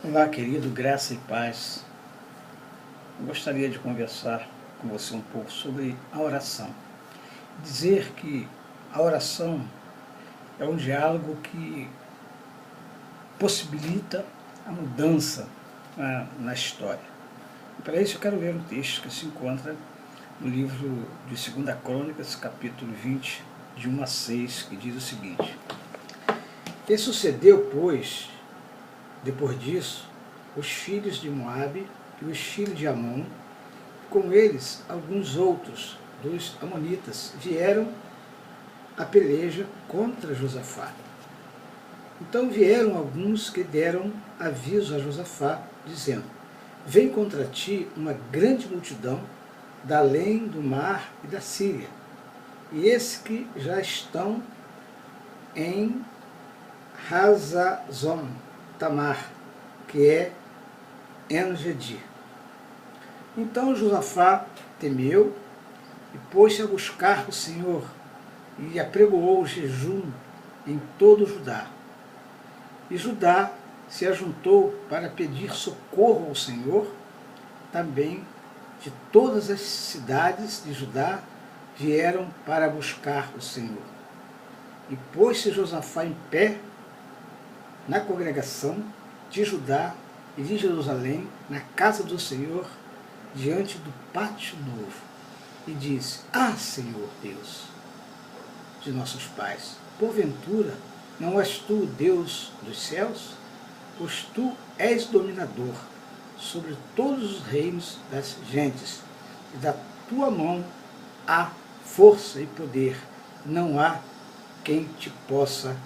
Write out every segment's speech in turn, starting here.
Olá, querido, graça e paz. Eu gostaria de conversar com você um pouco sobre a oração. Dizer que a oração é um diálogo que possibilita a mudança na história. E para isso eu quero ler um texto que se encontra no livro de 2 Crônicas, capítulo 20, de 1 a 6, que diz o seguinte: E sucedeu, pois, depois disso, os filhos de Moabe e os filhos de Amon, com eles alguns outros dos amonitas, vieram a peleja contra Josafá. Então vieram alguns que deram aviso a Josafá, dizendo: Vem contra ti uma grande multidão da além do mar e da Síria, e esses que já estão em Hazazon Tamar, que é En-Gedi. Então Josafá temeu e pôs-se a buscar o Senhor e apregoou o jejum em todo Judá. E Judá se ajuntou para pedir socorro ao Senhor. Também de todas as cidades de Judá vieram para buscar o Senhor. E pôs-se Josafá em pé na congregação de Judá e de Jerusalém, na casa do Senhor, diante do pátio novo, e disse: Senhor Deus de nossos pais, porventura não és tu o Deus dos céus? Pois tu és dominador sobre todos os reinos das gentes, e da tua mão há força e poder, não há quem te possa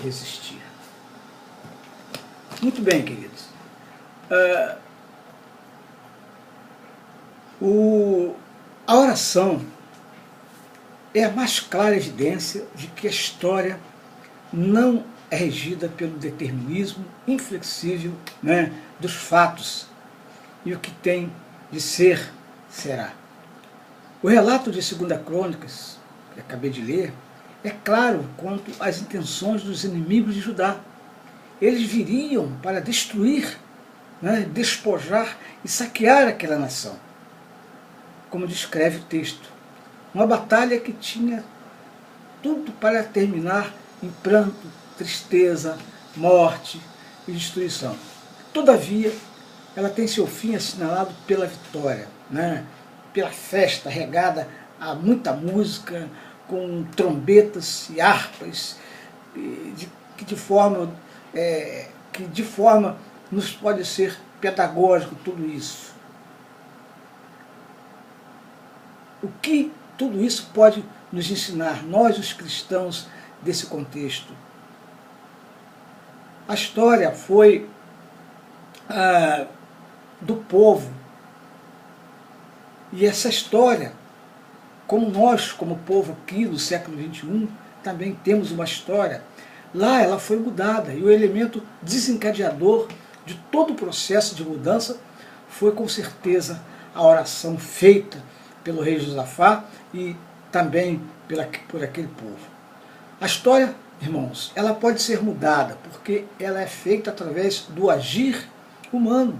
resistir. Muito bem, queridos. A oração é a mais clara evidência de que a história não é regida pelo determinismo inflexível, dos fatos, e o que tem de ser, será. O relato de 2 Crônicas, que acabei de ler, é claro quanto às intenções dos inimigos de Judá. Eles viriam para destruir, despojar e saquear aquela nação. Como descreve o texto, uma batalha que tinha tudo para terminar em pranto, tristeza, morte e destruição. Todavia, ela tem seu fim assinalado pela vitória, pela festa regada a muita música, com trombetas e harpas, que de forma nos pode ser pedagógico tudo isso. O que tudo isso pode nos ensinar, nós os cristãos desse contexto? A história foi do povo, e essa história, como nós, como povo aqui no século XXI, também temos uma história. Lá ela foi mudada, e o elemento desencadeador de todo o processo de mudança foi com certeza a oração feita pelo rei Josafá e também por aquele povo. A história, irmãos, ela pode ser mudada porque ela é feita através do agir humano,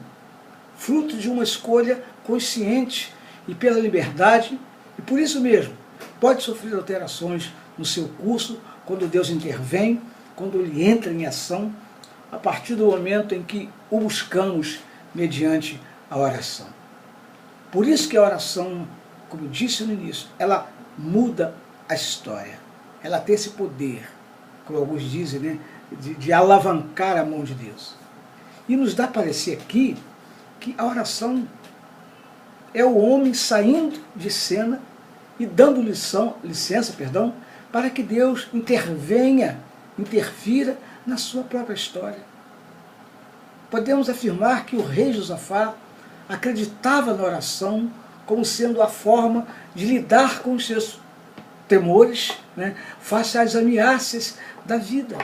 fruto de uma escolha consciente e pela liberdade, e por isso mesmo pode sofrer alterações no seu curso quando Deus intervém, quando Ele entra em ação, a partir do momento em que o buscamos mediante a oração. Por isso que a oração, como eu disse no início, ela muda a história. Ela tem esse poder, como alguns dizem, de alavancar a mão de Deus. E nos dá a parecer aqui que a oração é o homem saindo de cena e dando licença, para que Deus interfira na sua própria história. Podemos afirmar que o rei Josafá acreditava na oração como sendo a forma de lidar com os seus temores, face às ameaças da vida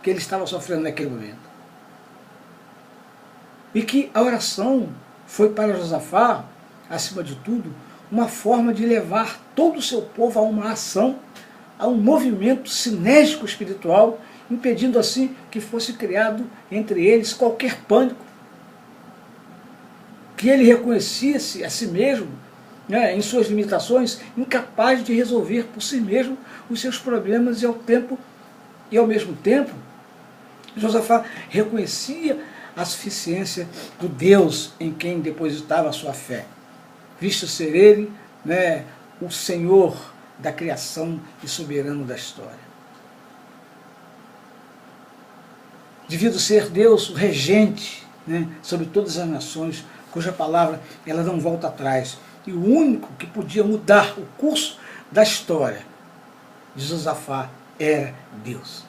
que ele estava sofrendo naquele momento. E que a oração foi para Josafá, acima de tudo, uma forma de levar todo o seu povo a uma ação, a um movimento sinérgico espiritual impedindo assim que fosse criado entre eles qualquer pânico, que ele reconhecesse a si mesmo, né, em suas limitações, incapaz de resolver por si mesmo os seus problemas, e ao mesmo tempo Josafá reconhecia a suficiência do Deus em quem depositava a sua fé, visto ser ele, né, o Senhor da criação e soberano da história. Devido ser Deus o regente, né, sobre todas as nações, cuja palavra ela não volta atrás, e o único que podia mudar o curso da história de Josafá era Deus.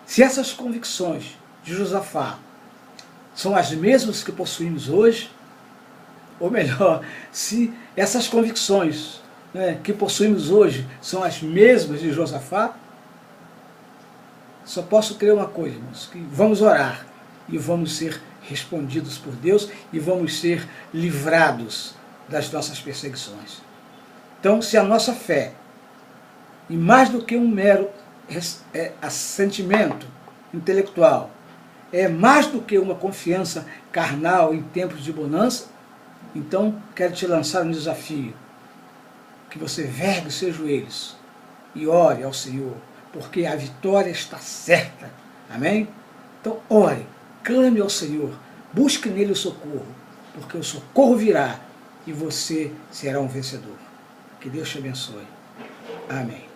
Se essas convicções de Josafá são as mesmas que possuímos hoje, ou melhor, se essas convicções, né, que possuímos hoje são as mesmas de Josafá, só posso crer uma coisa, irmãos, que vamos orar e vamos ser respondidos por Deus e vamos ser livrados das nossas perseguições. Então, se a nossa fé, e mais do que um mero assentimento intelectual, é mais do que uma confiança carnal em tempos de bonança, então quero te lançar um desafio, que você vergue os seus joelhos e ore ao Senhor, porque a vitória está certa. Amém? Então ore, clame ao Senhor, busque nele o socorro, porque o socorro virá e você será um vencedor. Que Deus te abençoe. Amém.